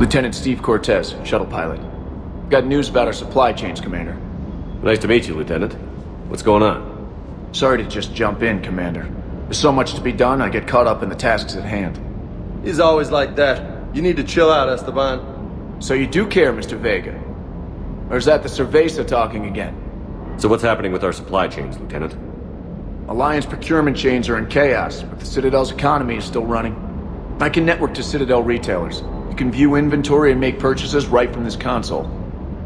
Lieutenant Steve Cortez, shuttle pilot. Got news about our supply chains, Commander. Nice to meet you, Lieutenant. What's going on? Sorry to just jump in, Commander. There's so much to be done, I get caught up in the tasks at hand. He's always like that. You need to chill out, Esteban. So you do care, Mr. Vega? Or is that the Cerveza talking again? So what's happening with our supply chains, Lieutenant? Alliance procurement chains are in chaos, but the Citadel's economy is still running. I can network to Citadel retailers. You can view inventory and make purchases right from this console.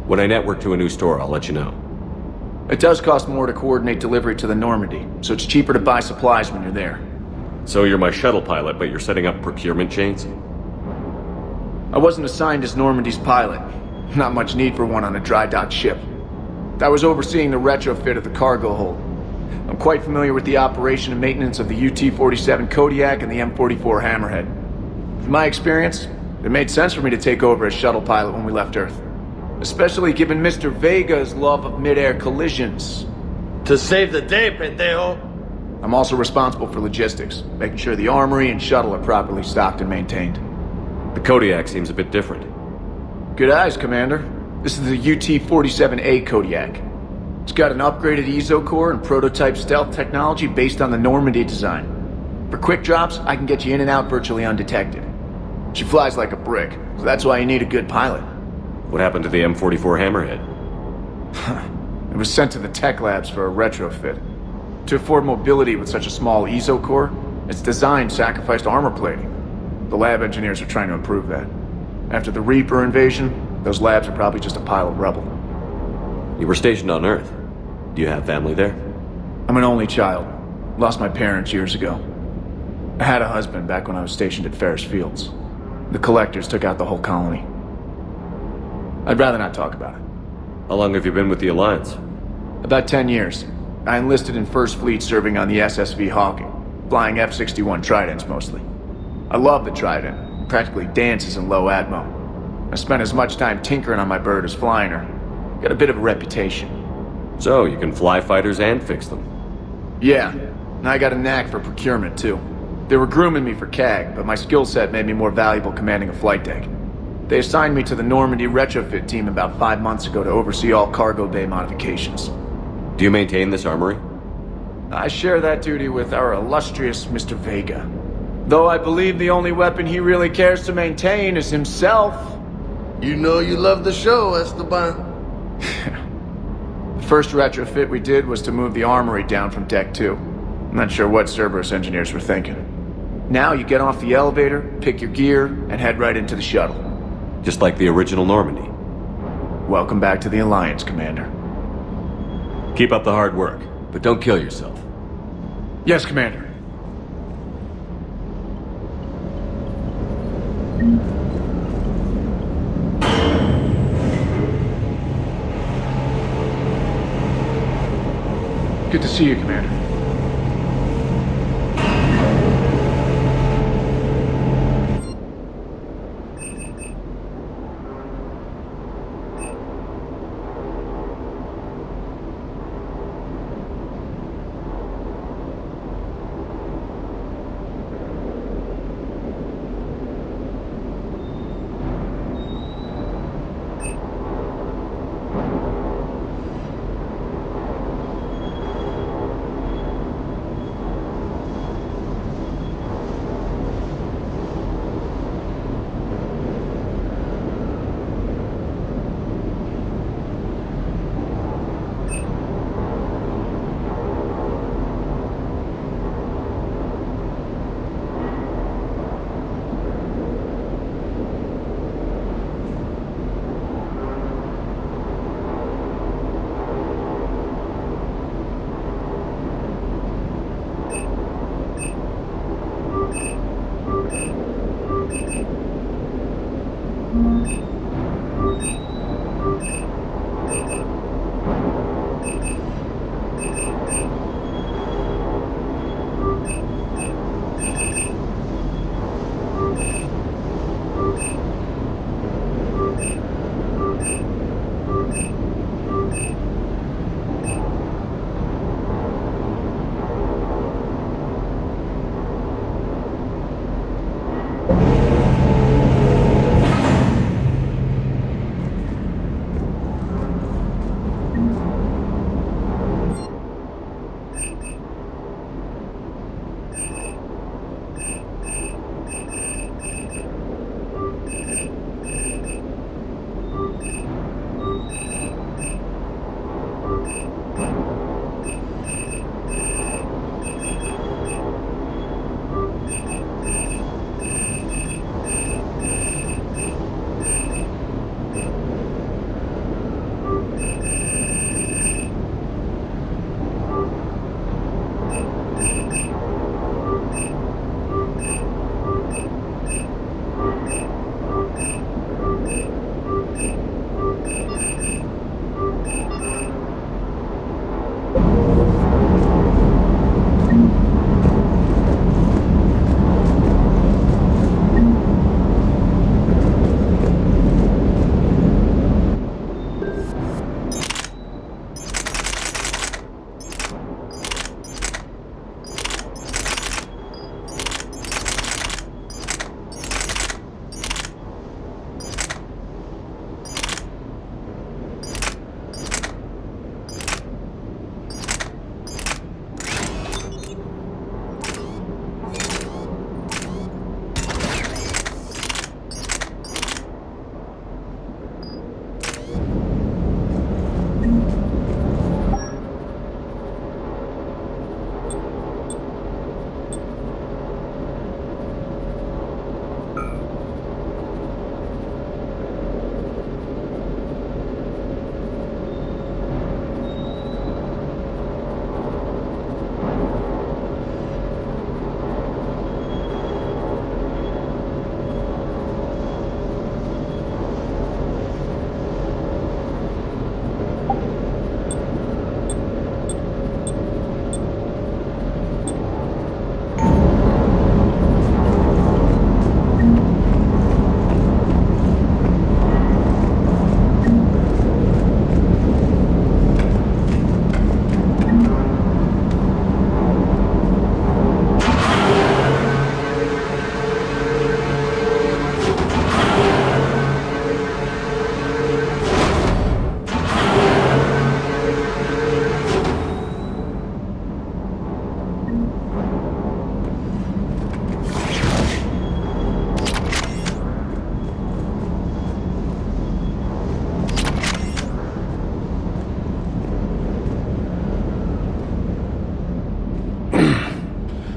When I network to a new store, I'll let you know. It does cost more to coordinate delivery to the Normandy, so it's cheaper to buy supplies when you're there. So you're my shuttle pilot, but you're setting up procurement chains? I wasn't assigned as Normandy's pilot. Not much need for one on a dry dock ship. I was overseeing the retrofit of the cargo hold. I'm quite familiar with the operation and maintenance of the Wtih-47 Kodiak and the M44 Hammerhead. From my experience, it made sense for me to take over as shuttle pilot when we left Earth. Especially given Mr. Vega's love of mid-air collisions. To save the day, pendejo. I'm also responsible for logistics, making sure the armory and shuttle are properly stocked and maintained. The Kodiak seems a bit different. Good eyes, Commander. This is the Wtih-47A Kodiak. It's got an upgraded EZO core and prototype stealth technology based on the Normandy design. For quick drops, I can get you in and out virtually undetected. She flies like a brick, so that's why you need a good pilot. What happened to the M44 Hammerhead? It was sent to the tech labs for a retrofit. To afford mobility with such a small EZO core, its design sacrificed armor plating. The lab engineers are trying to improve that. After the Reaper invasion, those labs are probably just a pile of rubble. You were stationed on Earth. Do you have family there? I'm an only child. Lost my parents years ago. I had a husband back when I was stationed at Ferris Fields. The collectors took out the whole colony. I'd rather not talk about it. How long have you been with the Alliance? About 10 years. I enlisted in First Fleet serving on the SSV Hawking, flying F-61 Tridents mostly. I love the Trident. It practically dances in low atmo. I spent as much time tinkering on my bird as flying her. Got a bit of a reputation. So, you can fly fighters and fix them? Yeah, and I got a knack for procurement too. They were grooming me for CAG, but my skill set made me more valuable commanding a flight deck. They assigned me to the Normandy retrofit team about 5 months ago to oversee all cargo bay modifications. Do you maintain this armory? I share that duty with our illustrious Mr. Vega. Though I believe the only weapon he really cares to maintain is himself. You know you love the show, Esteban. The first retrofit we did was to move the armory down from Deck 2. I'm not sure what Cerberus engineers were thinking. Now you get off the elevator, pick your gear, and head right into the shuttle. Just like the original Normandy. Welcome back to the Alliance, Commander. Keep up the hard work, but don't kill yourself. Yes, Commander. Good to see you, Commander.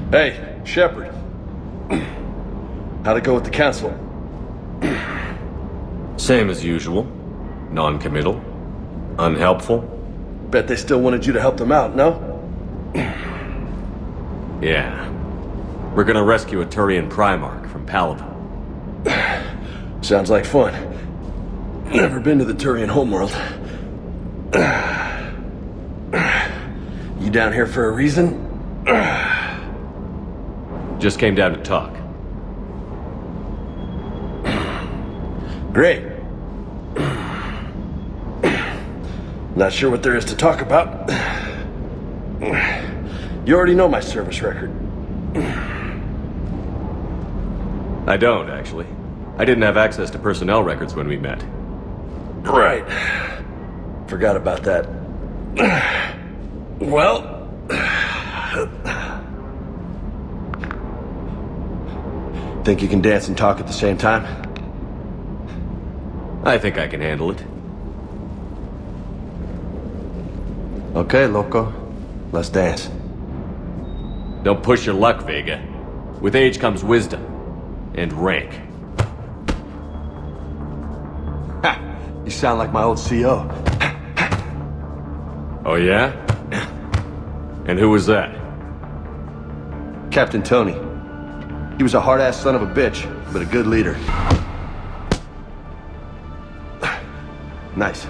Hey, Shepard. How'd it go with the council? Same as usual. Non-committal. Unhelpful. Bet they still wanted you to help them out, no? Yeah. We're gonna rescue a Turian Primarch from Palaven. Sounds like fun. Never been to the Turian homeworld. You down here for a reason? Just came down to talk. Great. Not sure what there is to talk about. You already know my service record. I don't, actually. I didn't have access to personnel records when we met. Right. Forgot about that. Well... Think you can dance and talk at the same time? I think I can handle it. Okay, loco. Let's dance. Don't push your luck, Vega. With age comes wisdom. And rank. Ha! You sound like my old CO. Oh yeah? And who was that? Captain Tony. He was a hard-ass son of a bitch, but a good leader. Nice.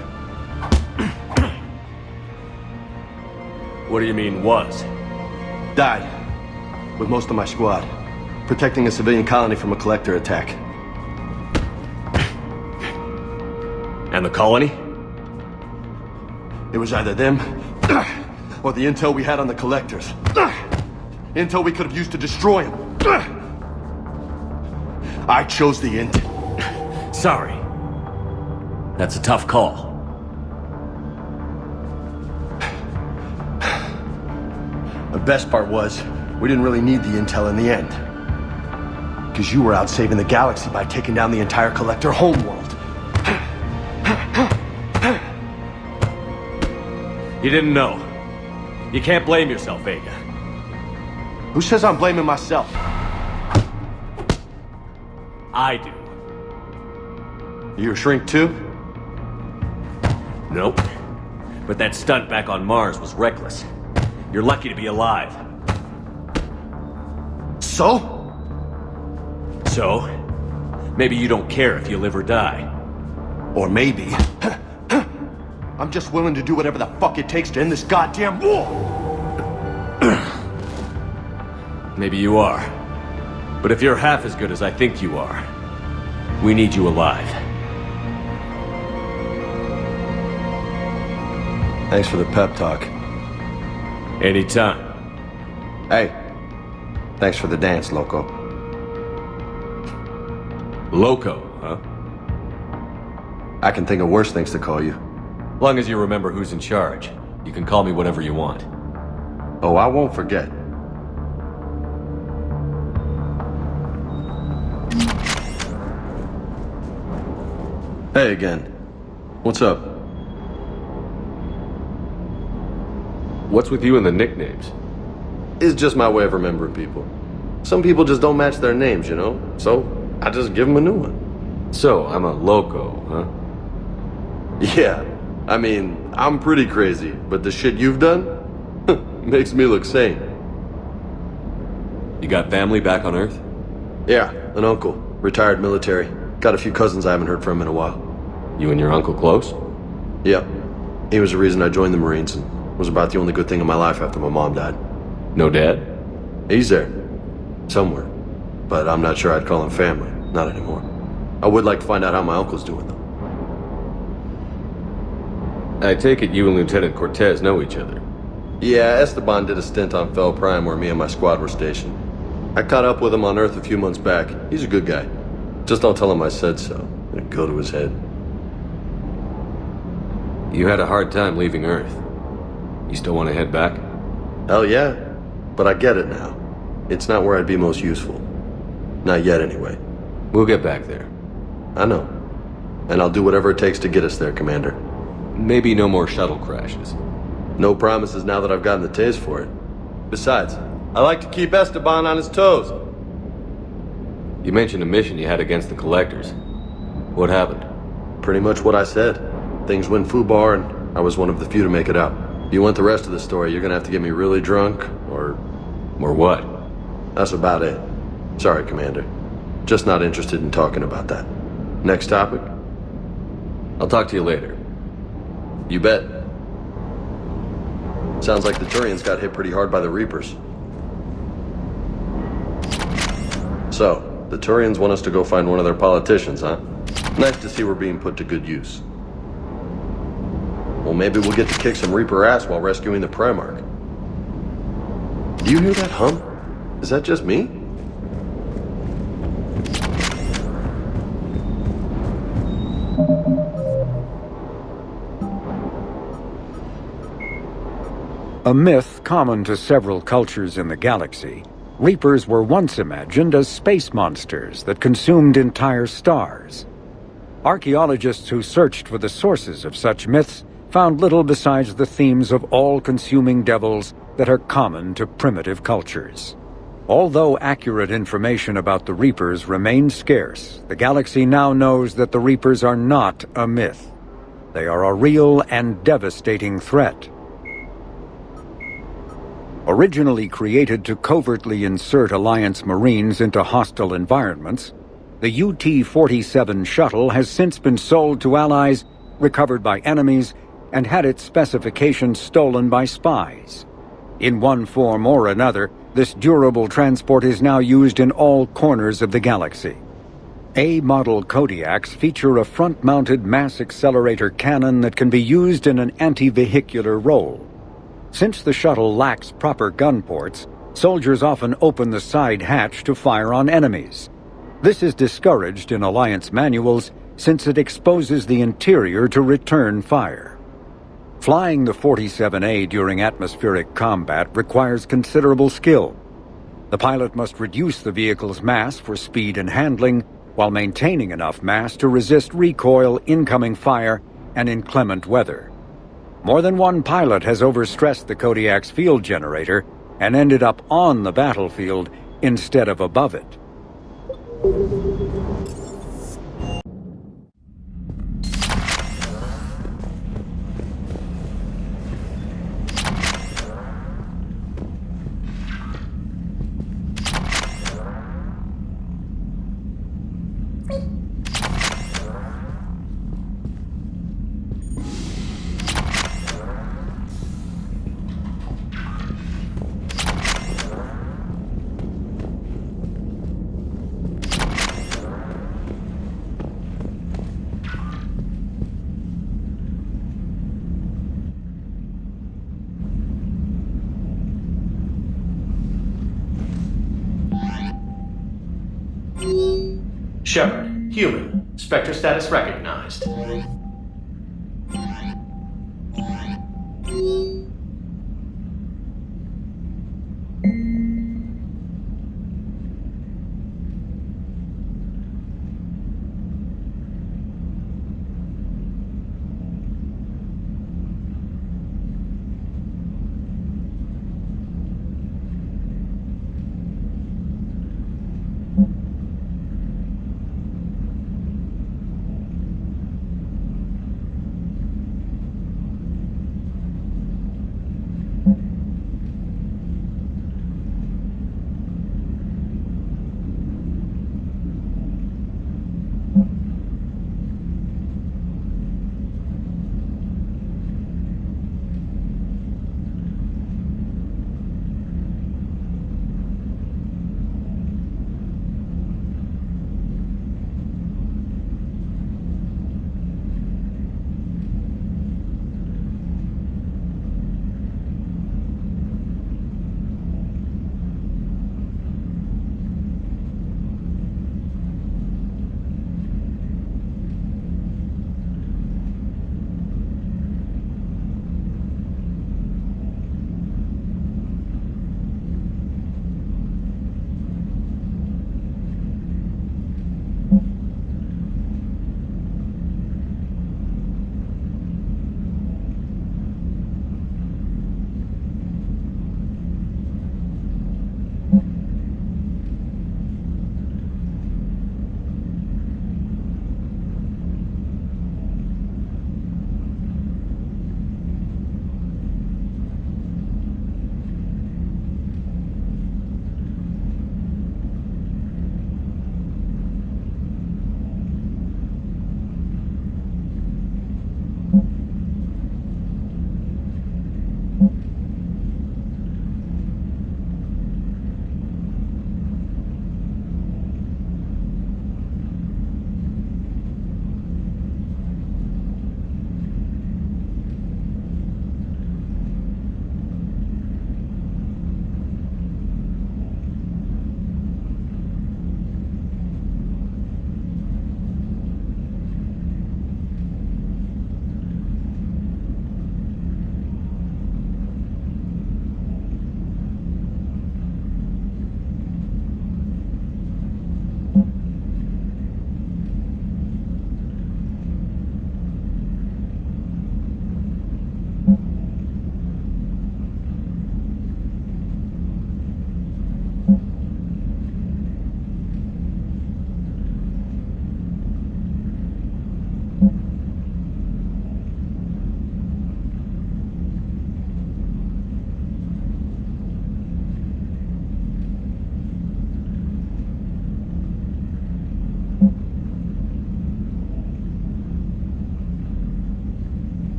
What do you mean, was? Died. With most of my squad. Protecting a civilian colony from a collector attack. And the colony? It was either them, or the intel we had on the collectors. Intel we could have used to destroy them. I chose the intel. Sorry. That's a tough call. The best part was, we didn't really need the intel in the end. Because you were out saving the galaxy by taking down the entire collector homeworld. You didn't know. You can't blame yourself, Vega. Who says I'm blaming myself? I do. You a shrink too? Nope. But that stunt back on Mars was reckless. You're lucky to be alive. So? So, maybe you don't care if you live or die. Or maybe... I'm just willing to do whatever the fuck it takes to end this goddamn war! Maybe you are. But if you're half as good as I think you are, we need you alive. Thanks for the pep talk. Anytime. Hey, thanks for the dance, Loco. Loco, huh? I can think of worse things to call you. Long as you remember who's in charge, you can call me whatever you want. Oh, I won't forget. Hey again. What's up? What's with you and the nicknames? It's just my way of remembering people. Some people just don't match their names, you know? So, I just give them a new one. So, I'm a loco, huh? Yeah. I mean, I'm pretty crazy, but the shit you've done makes me look sane. You got family back on Earth? Yeah, an uncle, retired military. Got a few cousins I haven't heard from in a while. You and your uncle close? Yep. He was the reason I joined the Marines and was about the only good thing in my life after my mom died. No dad? He's there. Somewhere. But I'm not sure I'd call him family. Not anymore. I would like to find out how my uncle's doing, though. I take it you and Lieutenant Cortez know each other. Yeah, Esteban did a stint on Fel Prime where me and my squad were stationed. I caught up with him on Earth a few months back. He's a good guy. Just don't tell him I said so. It'll go to his head. You had a hard time leaving Earth. You still want to head back? Hell yeah. But I get it now. It's not where I'd be most useful. Not yet, anyway. We'll get back there. I know. And I'll do whatever it takes to get us there, Commander. Maybe no more shuttle crashes. No promises now that I've gotten the taste for it. Besides, I like to keep Esteban on his toes. You mentioned a mission you had against the Collectors. What happened? Pretty much what I said. Things went foobar and I was one of the few to make it out. If you want the rest of the story, you're gonna have to get me really drunk, or what? That's about it. Sorry, Commander. Just not interested in talking about that. Next topic? I'll talk to you later. You bet. Sounds like the Turians got hit pretty hard by the Reapers. So, the Turians want us to go find one of their politicians, huh? Nice to see we're being put to good use. Well, maybe we'll get to kick some Reaper ass while rescuing the Primarch. Do you hear that hum? Is that just me? A myth common to several cultures in the galaxy, Reapers were once imagined as space monsters that consumed entire stars. Archaeologists who searched for the sources of such myths found little besides the themes of all-consuming devils that are common to primitive cultures. Although accurate information about the Reapers remains scarce, the galaxy now knows that the Reapers are not a myth. They are a real and devastating threat. Originally created to covertly insert Alliance Marines into hostile environments, the Wtih-47 shuttle has since been sold to allies, recovered by enemies, and had its specifications stolen by spies. In one form or another, this durable transport is now used in all corners of the galaxy. A-model Kodiaks feature a front-mounted mass accelerator cannon that can be used in an anti-vehicular role. Since the shuttle lacks proper gun ports, soldiers often open the side hatch to fire on enemies. This is discouraged in Alliance manuals since it exposes the interior to return fire. Flying the 47A during atmospheric combat requires considerable skill. The pilot must reduce the vehicle's mass for speed and handling, while maintaining enough mass to resist recoil, incoming fire, and inclement weather. More than one pilot has overstressed the Kodiak's field generator and ended up on the battlefield instead of above it. Shepard, human. Spectre status recognized.